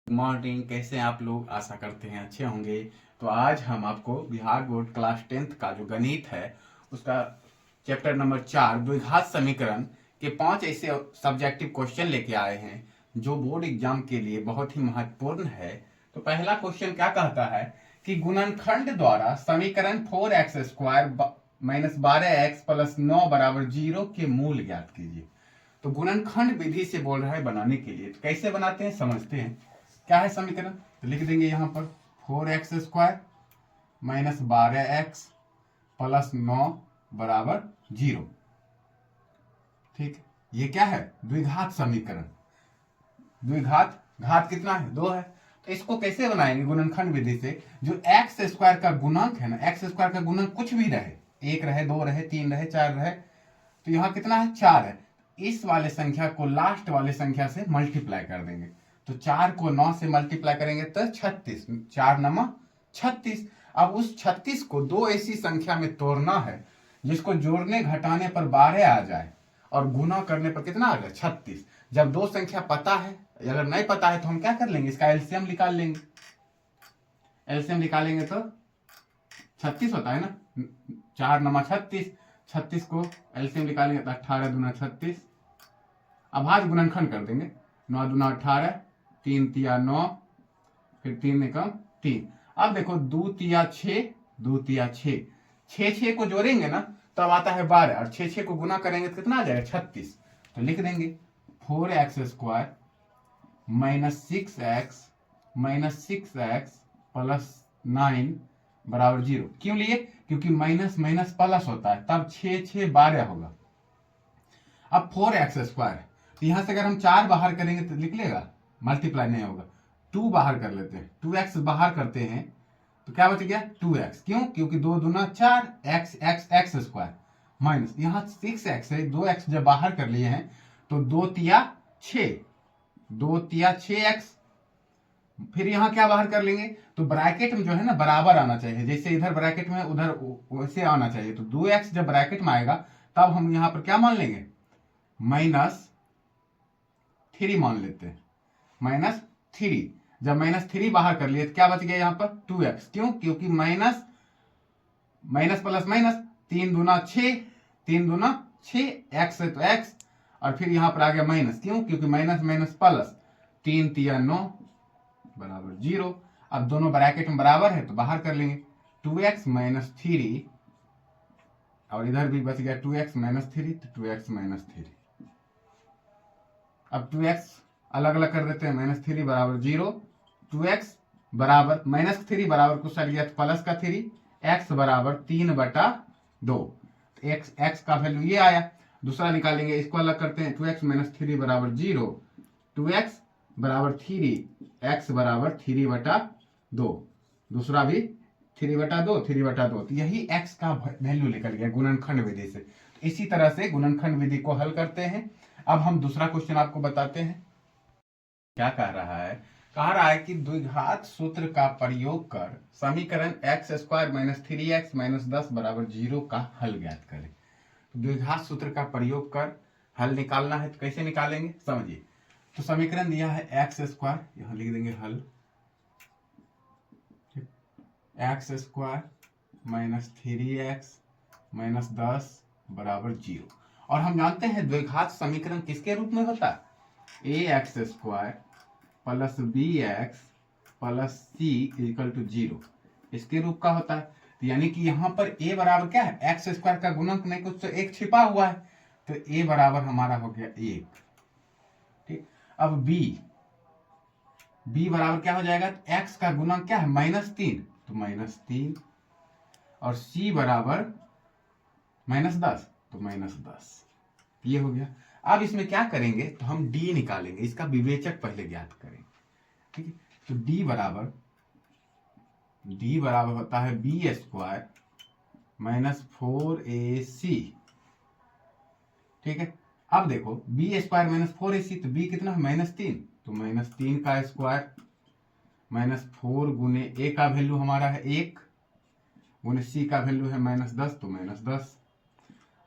Good morning. कैसे हैं आप लोग? आशा करते हैं अच्छे होंगे। तो आज हम आपको बिहार बोर्ड क्लास 10th का जो गणित है उसका चैप्टर नंबर 4 द्विघात समीकरण के 5 ऐसे सब्जेक्टिव क्वेश्चन लेके आए हैं जो बोर्ड एग्जाम के लिए बहुत ही महत्वपूर्ण है। तो पहला क्वेश्चन क्या कहता है कि गुणनखंड द्वारा समीकरण 4x² माइनस 12x प्लस 9 बराबर 0 के मूल ज्ञात कीजिए। तो गुणनखंड विधि से बोल रहा है बनाने के लिए। तो कैसे बनाते हैं समझते हैं। क्या है समीकरण? तो लिख देंगे यहां पर 4x² माइनस 12x प्लस 9 बराबर 0। ठीक, ये क्या है? द्विघात समीकरण। द्विघात, घात कितना है? 2 है। तो इसको कैसे बनाएंगे गुणनखंड विधि से? जो एक्स स्क्वायर का गुणक है ना, एक्स स्क्वायर का गुणक कुछ भी रहे, 1 रहे, 2 रहे, 3 रहे, 4 रहे, तो यहाँ कितना है? 4 है। इस वाले संख्या को लास्ट वाले संख्या से मल्टीप्लाई कर देंगे। तो 4 को 9 से मल्टीप्लाई करेंगे तो 36, 4 नमा 36। अब उस 36 को दो ऐसी संख्या में तोड़ना है जिसको जोड़ने घटाने पर 12 आ जाए और गुना करने पर कितना आ जाए? 36। जब दो संख्या पता है, अगर नहीं पता है तो हम क्या कर लेंगे? इसका एलसीएम निकाल लेंगे। एलसीएम निकालेंगे तो 36 होता है ना, 4 नमा 36। 36 को एलसीएम निकालेंगे तो 18 दूना 36। अब आज गुणनखंड कर देंगे। 9 दूना 18, 3 तिया 9, फिर 3 एकम 3। अब देखो 2 तिया 6, 2 तिया 6, 6 को जोड़ेंगे ना तब आता है 12 और 6 को गुना करेंगे तो कितना आ जाएगा? 36। तो लिख देंगे 4x² minus 6x minus 6x plus 9 बराबर 0। क्यों लिए? क्योंकि माइनस माइनस प्लस होता है, तब 6 6 12 होगा। अब 4x², तो यहां से अगर हम 4 बाहर करेंगे तो लिख लेगा, मल्टीप्लाई नहीं होगा। 2 बाहर कर लेते हैं, 2x बाहर करते हैं तो क्या बच गया? 2x। क्यों? क्योंकि 2 दूना 4, x x x² माइनस यहाँ 6x है, 2x जब बाहर कर लिए हैं तो 2 तिया 6, 2 तिया 6x। फिर यहाँ क्या बाहर कर लेंगे? तो ब्रैकेट में जो है ना बराबर आना चाहिए, जैसे इधर ब्रैकेट में उधर वैसे आना चाहिए। तो 2x जब ब्रैकेट में आएगा तब हम यहाँ पर क्या मान लेंगे? -3 मान लेते हैं। -3। जब -3 बाहर कर लिए तो क्या बच गया यहाँ पर? 2x। क्यों? क्योंकि माइनस माइनस प्लस माइनस, 3 दूना 6, 3 दूना 6, x है तो x, और फिर यहाँ पर आ गया माइनस। क्यों? क्योंकि माइनस माइनस प्लस, 3 तिया 9 बराबर 0। अब दोनों ब्रैकेट में बराबर है तो बाहर कर लेंगे। 2x माइनस 3, और इधर भी बच गया 2x माइनस 3, तो 2x माइनस 3। अब 2x अलग अलग कर देते हैं, -3 बराबर 0, 2x बराबर -3 बराबर कुछ सट गया तो प्लस का 3, x बराबर 3/2। x का वैल्यू ये आया। दूसरा निकालेंगे, इसको अलग करते हैं। 2x माइनस 3 बराबर 0, 2x बराबर 3, x बराबर 3/2। दूसरा भी 3/2, 3/2। तो यही x का वैल्यू निकल गया गुणनखंड विधि से। इसी तरह से गुणनखंड विधि को हल करते हैं। अब हम दूसरा क्वेश्चन आपको बताते हैं। क्या कह रहा है? कह रहा है कि द्विघात सूत्र का प्रयोग कर समीकरण x² माइनस 3x माइनस 10 बराबर 0 का हल ज्ञात करें। तो द्विघात सूत्र का प्रयोग कर हल निकालना है, तो कैसे निकालेंगे समझिए। तो समीकरण दिया है x², यहां लिख देंगे हल, x² माइनस 3x माइनस 10 बराबर 0। और हम जानते हैं द्विघात समीकरण किसके रूप में होता है? ax² plus bx plus c equal to 0, इसके रूप का होता है। तो यानी कि यहाँ पर a बराबर क्या है? x² का गुणक नहीं, कुछ तो एक छिपा हुआ है, तो a बराबर हमारा हो गया 1। ठीक, अब b बराबर क्या हो जाएगा? x का गुणक क्या है? -3, तो -3, और c बराबर -10, तो -10। ये हो गया। अब इसमें क्या करेंगे? तो हम d निकालेंगे, इसका विवेचक पहले ज्ञात करेंगे। ठीक है, तो d बराबर होता है b² माइनस 4ac। ठीक है, अब देखो b² माइनस 4ac, तो b कितना है? -3, तो -3 का स्क्वायर माइनस 4 गुने a का वैल्यू हमारा है 1 गुने c का वैल्यू है -10, तो -10।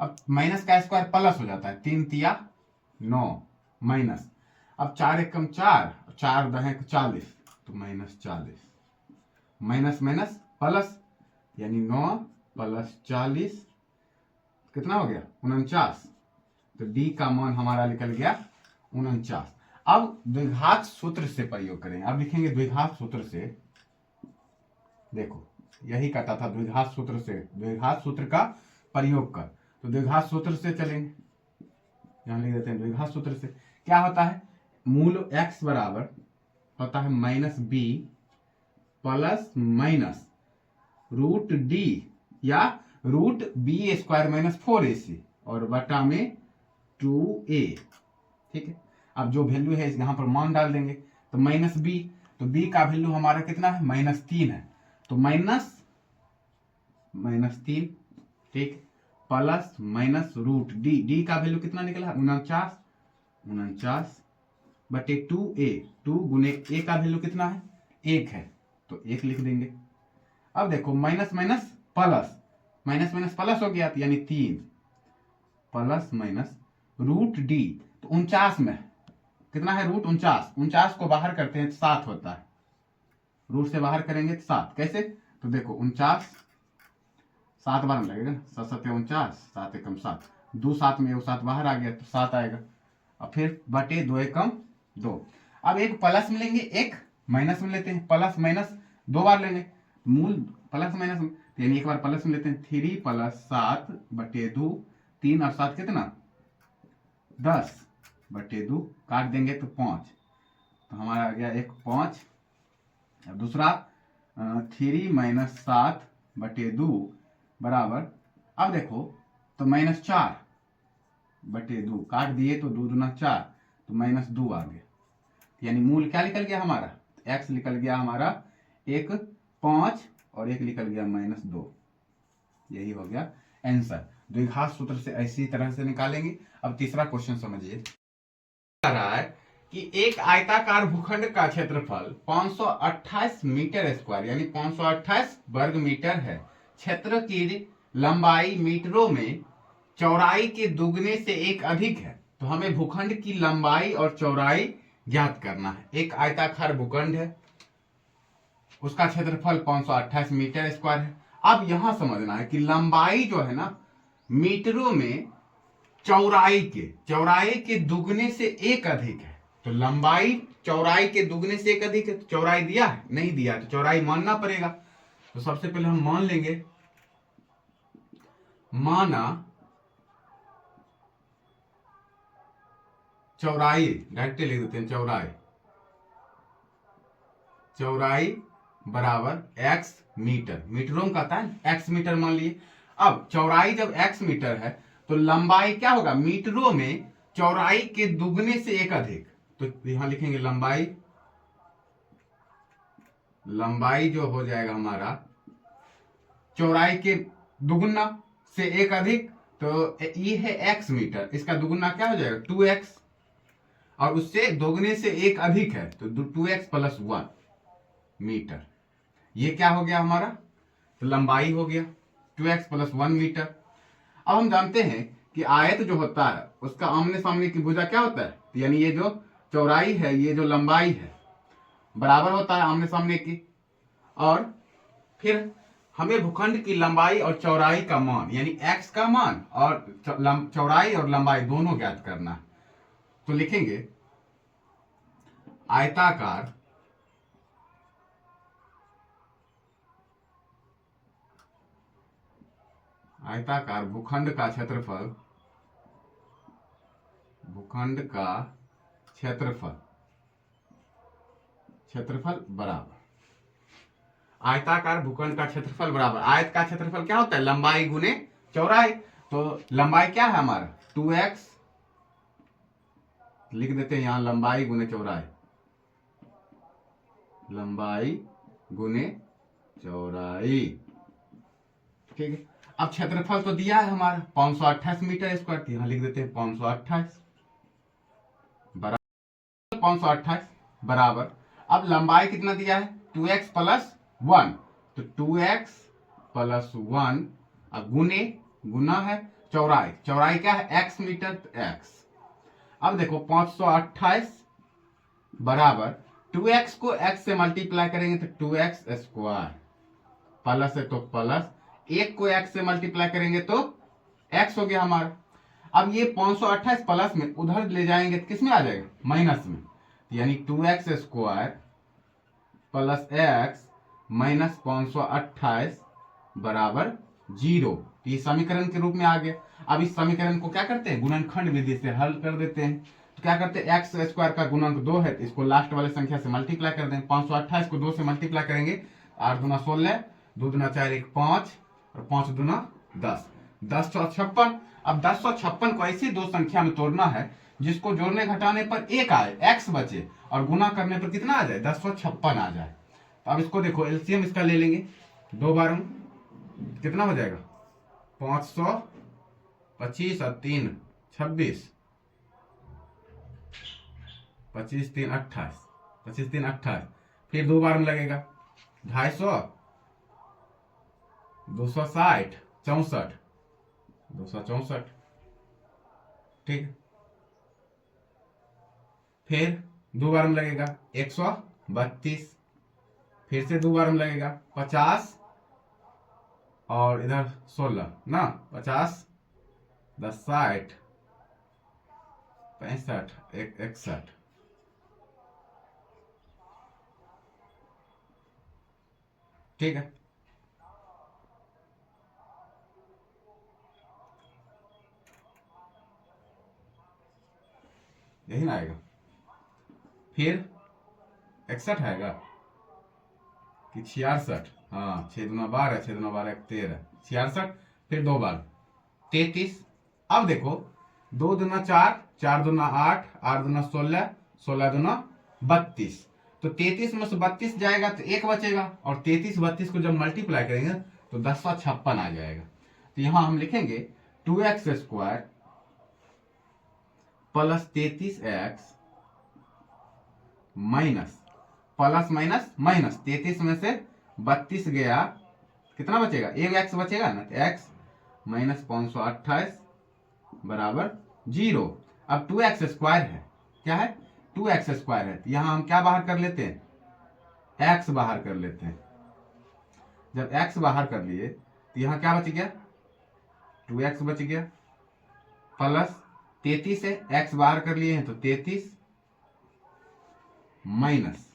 अब माइनस का स्क्वायर प्लस हो जाता है, 3 तिया 9 माइनस। अब 4 एकम 4, 4 दहेक 40, तो -40, माइनस माइनस प्लस, यानी 9 + 40 कितना हो गया 49। तो डी का मान हमारा निकल गया 49। अब द्विघात सूत्र से प्रयोग करें। अब लिखेंगे द्विघात सूत्र से, देखो यही कहता था द्विघात सूत्र से, द्विघात सूत्र का प्रयोग कर। तो द्विघात सूत्र से चलेंगे, यहां लिख देते हैं द्विघात सूत्र से। क्या होता है, मूल x बराबर होता है -b प्लस माइनस √d या √b² - 4ac और बटा में 2a। ठीक है, अब जो वैल्यू है यहां पर मान डाल देंगे। तो -b, तो b का वैल्यू हमारा कितना है -3 है, तो -3, ठीक, प्लस माइनस √d, d का वैल्यू कितना निकला 49 बटे 2a, 2 गुने a का वैल्यू कितना है 1 है, तो 1 लिख देंगे। अब देखो minus minus plus, minus minus plus हो गया, यानी 3 प्लस माइनस √d, तो 49 में कितना है √49, 49 को बाहर करते हैं तो 7 होता है, रूट से बाहर करेंगे तो 7, कैसे, तो देखो 49 7 बार में लगेगा ना, 7 7 49, 7 एकम 7, 2 7 में 7 बाहर आ गया तो 7 आएगा। अब फिर बटे 2 एकम 2। अब एक प्लस में लेंगे, एक माइनस में लेते हैं, प्लस माइनस 2 बार लेंगे, मूल प्लस माइनस में, यानी एक बार प्लस में लेते हैं, 3 + 7 बटे 2, 3 और 7 कितना 10 बटे 2, काट देंगे तो 5, तो हमारा आ गया एक 5। अब दूसरा 3 - 7 बटे 2 बराबर, अब देखो तो -4 बटे 2, काट दिए तो 2 दूना 4, तो -2 आ गया, यानी मूल क्या निकल गया हमारा, x निकल गया हमारा एक 5 और एक निकल गया -2, यही हो गया आंसर। द्विघात सूत्र से ऐसी तरह से निकालेंगे। अब तीसरा क्वेश्चन समझिए, रहा है कि एक आयताकार भूखंड का क्षेत्रफल 528 मीटर स्क्वायर यानी 528 वर्ग मीटर है। क्षेत्र की लंबाई मीटरों में चौड़ाई के दुगने से एक अधिक है। तो हमें भूखंड की लंबाई और चौड़ाई ज्ञात करना है। एक आयताकार भूखंड है, उसका क्षेत्रफल 528 मीटर स्क्वायर है। अब यहां समझना है कि लंबाई जो है ना मीटरों में चौड़ाई के दुगने से एक अधिक है। तो लंबाई चौड़ाई के दुगने से एक अधिक है, तो चौड़ाई दिया है नहीं दिया, तो चौड़ाई मानना पड़ेगा। तो सबसे पहले हम मान लेंगे, माना चौड़ाई, डायरेक्ट लिख देते हैं, चौड़ाई बराबर x मीटर, मीटरों का था x मीटर मान लिए। अब चौड़ाई जब x मीटर है तो लंबाई क्या होगा, मीटरों में चौड़ाई के दुगने से एक अधिक, तो यहां लिखेंगे लंबाई जो हो जाएगा हमारा चौड़ाई के दुगुना से एक अधिक, तो ये है x मीटर, इसका दुगुना क्या हो जाएगा 2x, और उससे दोगुने से एक अधिक है तो 2x + 1 मीटर। ये क्या हो गया हमारा, तो लंबाई हो गया 2x + 1 मीटर। अब हम जानते हैं कि आयत जो होता है उसका आमने सामने की भुजा क्या होता है, तो यानी ये जो चौड़ाई है ये जो लंबाई है बराबर होता है आमने सामने की। और फिर हमें भूखंड की लंबाई और चौड़ाई का मान यानी x का मान और चौड़ाई और लंबाई दोनों ज्ञात करना है। तो लिखेंगे आयताकार भूखंड का क्षेत्रफल बराबर, आयताकार भूखंड का क्षेत्रफल बराबर, आयत का क्षेत्रफल क्या होता है लंबाई गुने चौड़ाई। तो लंबाई क्या है हमारा 2x, लिख देते हैं यहां लंबाई गुने चौड़ाई, लंबाई गुने चौड़ाई, ठीक है। अब क्षेत्रफल तो दिया है हमारा 528 मीटर स्क्वायर, यहां लिख देते हैं 528 बराबर, अब लंबाई कितना दिया है 2x + 1, तो 2x + 1 अब गुना है चौड़ाई क्या है x मीटर, तो x। अब देखो 528 बराबर 2x को x से मल्टीप्लाई करेंगे तो 2x स्क्वायर, प्लस है तो प्लस, एक को x से मल्टीप्लाई करेंगे तो x हो गया हमारा। अब ये 528 प्लस में उधर ले जाएंगे तो किस में आ जाएगा, माइनस में, यानी 2x square plus x minus 528 बराबर 0। ये समीकरण के रूप में आ गया। अब इस समीकरण को क्या करते हैं, गुणनखंड विधि से हल कर देते हैं। तो क्या करते हैं, एक्स स्क्वायर का गुणक 2 है तो इसको लास्ट वाले संख्या से मल्टीप्लाई कर दें। 528 को 2 से मल्टीप्लाई करेंगे, 8 दूना 16, 2 दूना 4 1 5 और 5 दूना 10, 1056। अब 1056 को ऐसी दो संख्या में तोड़ना है जिसको जोड़ने घटाने पर एक आए, एक्स बचे, और गुना करने पर कितना आ जाए, 1056 आ जाए। तो अब इसको देखो, एलसीएम इसका ले लेंगे, 2 बार कितना हो जाएगा, 525 और 3 26, 25 3 28, 25 3 28, फिर 2 बार में लगेगा 250, 260 64, 264, ठीक। फिर 2 बार में लगेगा 132, फिर से 2 बार में लगेगा 50 और इधर 16 ना, 50 10 60 65 61, ठीक है। यही ना आएगा, फिर 61 आएगा कि 66, हाँ 6 दूना 12, 6 दूना 12 13, 66, फिर 2 बार 33। अब देखो 2 दूना 4, 4 दूना 8, 8 दूना 16, 16 दूना 32, तो 33 में से 32 जाएगा तो एक बचेगा, और 33 32 को जब मल्टीप्लाई करेंगे तो 1056 आ जाएगा। तो यहां हम लिखेंगे 2x square plus 33x minus, plus minus minus, 33 में से 32 गया, कितना बचेगा, एक एक्स बचेगा ना, तो x माइनस 528 बराबर 0। अब 2x स्क्वायर है, क्या है, 2x स्क्वायर है, तो यहां हम क्या बाहर कर लेते हैं, x बाहर कर लेते हैं। जब x बाहर कर लिए तो यहां क्या बच गया, 2x बच गया, प्लस 33 है, x बाहर कर लिए हैं तो 33 माइनस,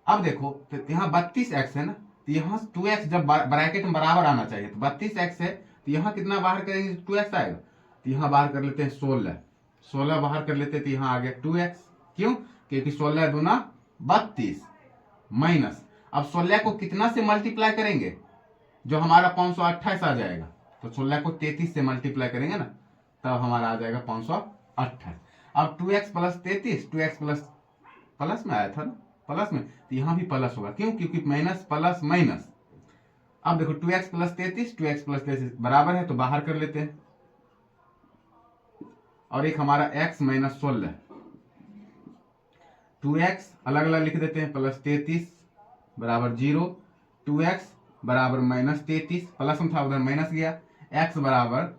अब देखो तो यहाँ 32x है ना, तो यहाँ 2x जब ब्रैकेट में बराबर आना चाहिए, तो 32x है, तो यहाँ कितना बाहर करेंगे, 2x आएगा, तो यहाँ बाहर कर लेते हैं 16, 16 बाहर कर लेते हैं तो यहाँ आ गया 2x, क्यों, क्योंकि 16 दूना 32 माइनस, अब 16 को कितना से मल्टीप्लाई करेंगे, जो हमारा 528 आ जाएगा, तो 16 को 33 से मल्टीप्लाई करेंगे ना, तब हमारा आ जाएगा 528। अब 2x प्लस 33, 2x प्लस में आया था ना, प्लस में, तो यहां भी प्लस होगा, क्यों, क्योंकि माइनस प्लस माइनस। अब देखो 2x प्लस 33, 2x प्लस 33 बराबर है, तो बाहर कर लेते हैं, और एक हमारा x माइनस 16, 2x अलग अलग लिख देते हैं, प्लस 33 बराबर 0, 2x बराबर माइनस 33, प्लस में था उधर माइनस गया, x बराबर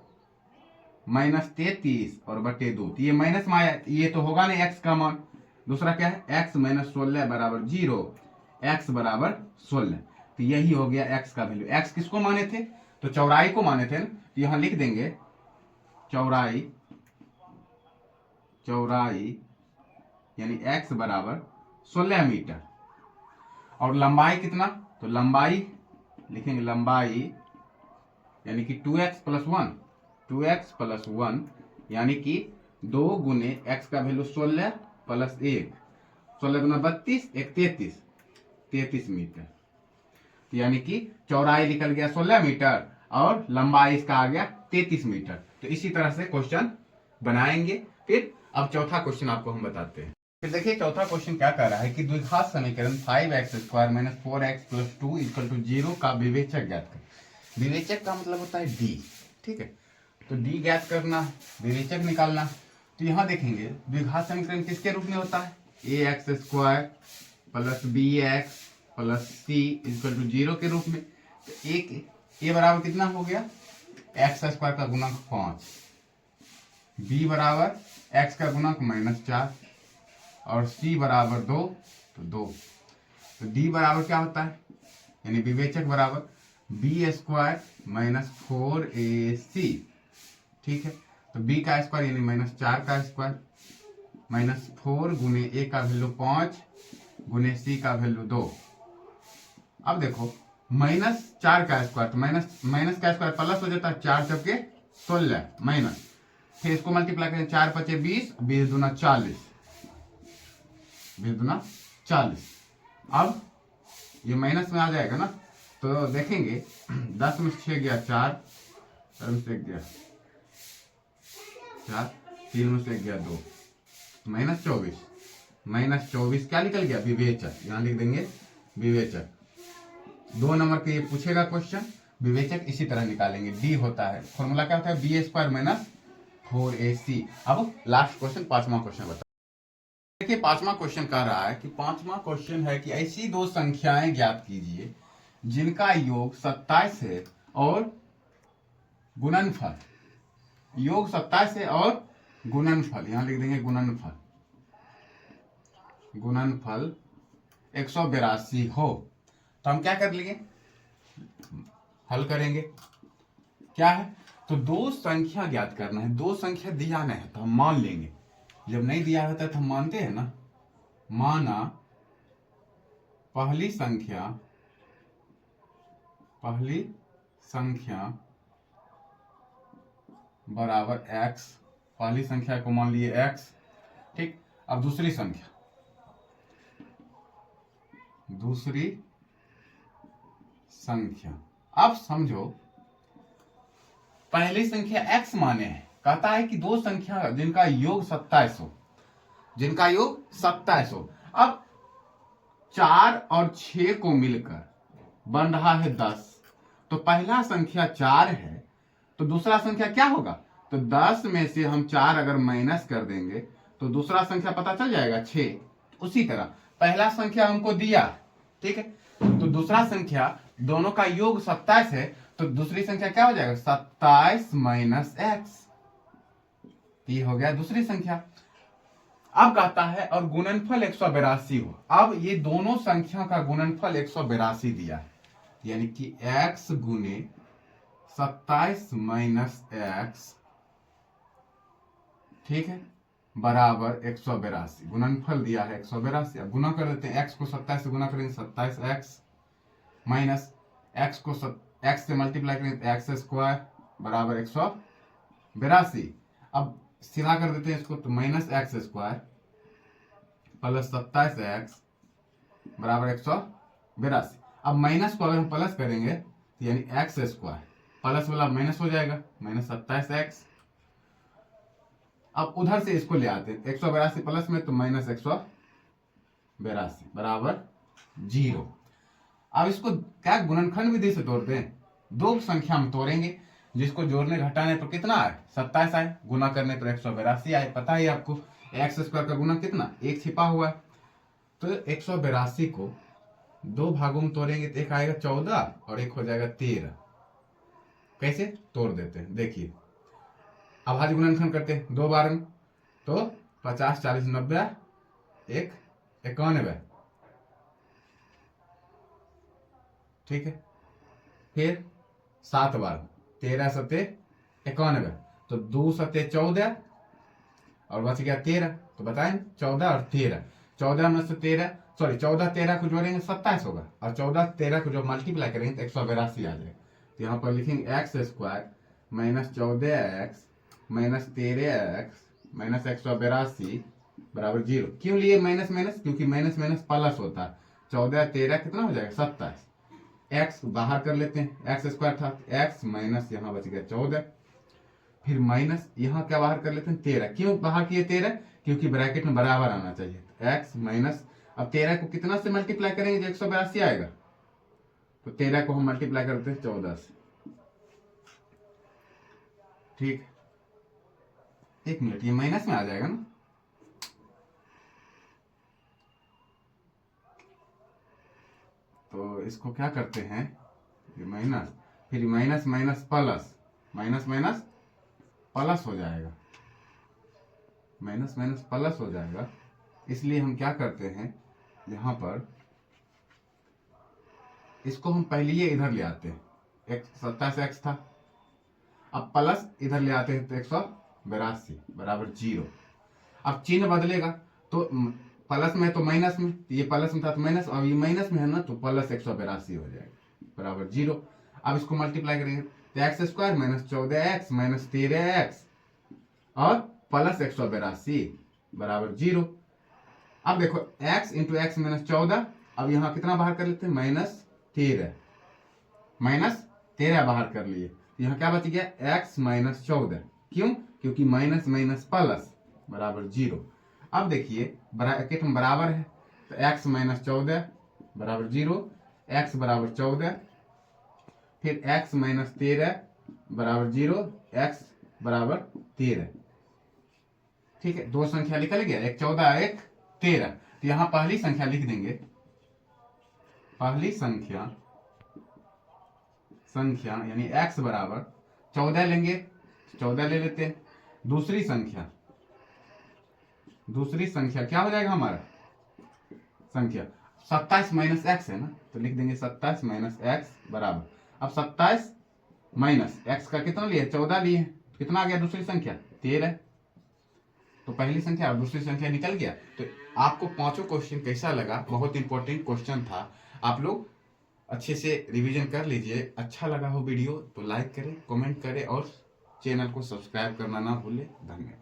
माइनस 33 और बटे 2, तो ये माइनस में आया, ये तो होगा नहीं x का मान। दूसरा क्या है, x माइनस 16 बराबर 0, x बराबर 16, तो यही हो गया x का वैल्यू। x किसको माने थे, तो चौड़ाई को माने थे ना, तो यहां लिख देंगे चौड़ाई, चौड़ाई यानी x बराबर 16 मीटर, और लंबाई कितना, तो लंबाई लिखेंगे, लंबाई यानी कि 2x प्लस 1, 2x प्लस 1 यानी कि 2 गुने x का वैल्यू 16 प्लस 1, 16 गुना 32, 1 33, 33 मीटर, यानी कि चौड़ाई निकल गया 16 मीटर और लंबाई इसका आ गया 33 मीटर। तो इसी तरह से क्वेश्चन बनाएंगे। फिर अब चौथा क्वेश्चन आपको हम बताते हैं। फिर देखिए चौथा क्वेश्चन क्या कह रहा है कि द्विघात समीकरण 5x square minus 4x plus 2 equal to 0 का विवेचक ज्ञात कर। विवेचक का मतलब होता है डी, ठीक है, तो डी ज्ञात करना, विवेचक निकालना। तो यहाँ देखेंगे द्विघात समीकरण किसके रूप में होता है, a x square plus b x plus c equal to 0 के रूप में। तो एक ए बराबर कितना हो गया, एक्स स्क्वायर का गुणक 5, बी बराबर एक्स का गुणक -4 और सी बराबर 2 तो 2। तो डी बराबर क्या होता है, यानी विवेचक बराबर बी स्क्वायर माइनस 4ac। ठीक है, तो बी का स्क्वायर यानी -4 का स्क्वायर माइनस 4 गुने ए का वैल्यू 5 गुने सी का वैल्यू 2। अब देखो -4 का स्क्वायर, तो माइनस का स्क्वायर प्लस हो जाता है, 4 चौके 16 माइनस, फिर इसको मल्टीप्लाई करें, 4 पचे 20, 20 दूना 40, 20 दूना 40। अब ये माइनस में आ जाएगा ना, तो देखेंगे 10 में 6 गया 4, 4 में से 1 गया 4, 3 में से 1 गया 2, -24 क्या निकल गया, विवेचक। यहाँ लिख देंगे विवेचक। 2 नंबर के ये पूछेगा क्वेश्चन, विवेचक इसी तरह निकालेंगे। डी होता है, फॉर्मूला क्या होता है, बी स्क्वायर माइनस 4ac। अब लास्ट क्वेश्चन, 5वां क्वेश्चन बताओ। देखिए 5वां क्वेश्चन कह रहा है कि 5वां क्वेश्चन है कि ऐसी 2 संख्याएं ज्ञात कीजिए जिनका योग 27 है और गुणनफल, योग 27 है और गुणनफल, यहां लिख देंगे गुणनफल 182 हो। तो हम क्या कर लेंगे, हल करेंगे। क्या है, तो 2 संख्या ज्ञात करना है। 2 संख्या दिया नहीं है तो हम मान लेंगे, जब नहीं दिया होता है तो हम मानते हैं ना। माना पहली संख्या बराबर x, पहली संख्या को मान लिए x। ठीक, अब दूसरी संख्या, अब समझो पहली संख्या x माने है, कहता है कि 2 संख्या जिनका योग 27 हो, अब 4 और 6 को मिलकर बन रहा है 10। तो पहला संख्या 4 है, तो दूसरा संख्या क्या होगा, तो 10 में से हम 4 अगर माइनस कर देंगे तो दूसरा संख्या पता चल जाएगा 6। उसी तरह पहला संख्या हमको दिया, ठीक है, तो दूसरा संख्या दोनों का योग 27 है, तो दूसरी संख्या क्या हो जाएगा, 27 माइनस x। ये हो गया दूसरी संख्या। अब कहता है और गुणनफल 182 हो। अब ये दोनों संख्या का गुणनफल 182 दिया है, यानी कि x गुने 27 माइनस x, ठीक है, बराबर 182। गुणनफल दिया है 182। अब गुना कर देते हैं, x को 27 से गुना करेंगे 27x माइनस x को x से मल्टीप्लाई करेंगे x स्क्वायर बराबर 182। अब सीधा कर देते हैं इसको, तो minus x square plus 27x बराबर 182। अब माइनस को अगर हम प्लस करेंगे तो यानी एक्स स्क्वायर प्लस वाला माइनस हो जाएगा, माइनस 27x। अब उधर से इसको ले आते हैं, 182 प्लस में तो माइनस 182 बराबर 0। अब इसको क्या गुणनखंड विधि से तोड़ते हैं, 2 संख्या हम तोड़ेंगे, जिसको जोड़ने घटाने पर कितना आए, 27 आए, गुना करने पर 182 आए। पता है आपको एक्स स्क्वायर का गुना कितना, 1 छिपा हुआ है। तो 182 को 2 भागों में तोड़ेंगे तो एक आएगा 14 और एक हो जाएगा 13। कैसे तोड़ देते हैं देखिए, अभाज्य गुणनखंड करते हैं 2 बार में, तो 50 40 90 1 91, ठीक है, फिर 7 बार 13 सत्ते 91, तो 2 सत्ते 14 और बच गया 13। तो बताएं 14 और 13, 14 में से 13 13 को जोड़ेंगे 27 होगा, और 14 13 को जो मल्टीप्लाई करेंगे तो 182 आ जाएगा। तो यहाँ पर लिखेंगे x square minus 14x minus 13x minus 182 बराबर 0। क्यों लिए माइनस माइनस, क्योंकि माइनस माइनस प्लस होता है। 14 13 कितना हो जाएगा 27, x बाहर कर लेते हैं, एक्स स्क्वायर था x माइनस यहाँ बच गया 14, फिर माइनस यहाँ क्या बाहर कर लेते हैं 13। क्यों बाहर किए 13, क्योंकि ब्रैकेट में बराबर आना चाहिए। x माइनस, अब 13 को कितना से मल्टीप्लाई करेंगे जो 182 आएगा, तो 13 को हम मल्टीप्लाई करते हैं 14 से, ठीक। 1 मिनट, ये माइनस में आ जाएगा ना, तो इसको क्या करते हैं, ये माइनस, फिर minus minus plus, minus minus plus हो जाएगा, माइनस माइनस प्लस हो जाएगा, इसलिए हम क्या करते हैं, यहाँ पर इसको हम पहले ही इधर ले आते हैं। 27x था, अब प्लस इधर ले आते हैं तो 182 बराबर 0। अब चिन्ह बदलेगा तो प्लस में तो माइनस में, ये प्लस में था तो माइनस, अब ये माइनस में है ना तो प्लस 182 हो जाएगा बराबर 0। अब इसको मल्टीप्लाई करेंगे तो x square minus 14x minus 13x और प्लस 182 बराबर 0। अब देखो x इंटू एक्स माइनस 14, अब यहाँ कितना बाहर कर लेते हैं माइनस 13 बाहर कर लिए, यहाँ क्या बच गया x माइनस 14। क्यों? क्योंकि माइनस माइनस प्लस बराबर 0। अब देखिए ब्रैकेट में बराबर है तो x माइनस 14 बराबर 0, x बराबर 14, फिर x माइनस 13 बराबर 0, x बराबर 13। ठीक है, दो संख्या निकल गया, एक 14 एक 13। तो यहाँ पहली संख्या लिख देंगे, पहली संख्या यानी x बराबर 14 लेंगे, 14 ले लेते हैं। दूसरी संख्या क्या हो जाएगा हमारा, संख्या 27 माइनस एक्स है ना, तो लिख देंगे 27 माइनस एक्स बराबर, अब 27 माइनस एक्स का कितना लिए 14 लिए, कितना आ गया दूसरी संख्या 13। तो पहली संख्या और दूसरी संख्या निकल गया। तो आपको पांचों क्वेश्चन कैसा लगा, बहुत इंपॉर्टेंट क्वेश्चन था, आप लोग अच्छे से रिवीजन कर लीजिए। अच्छा लगा हो वीडियो तो लाइक करें, कमेंट करें और चैनल को सब्सक्राइब करना ना भूलें। धन्यवाद।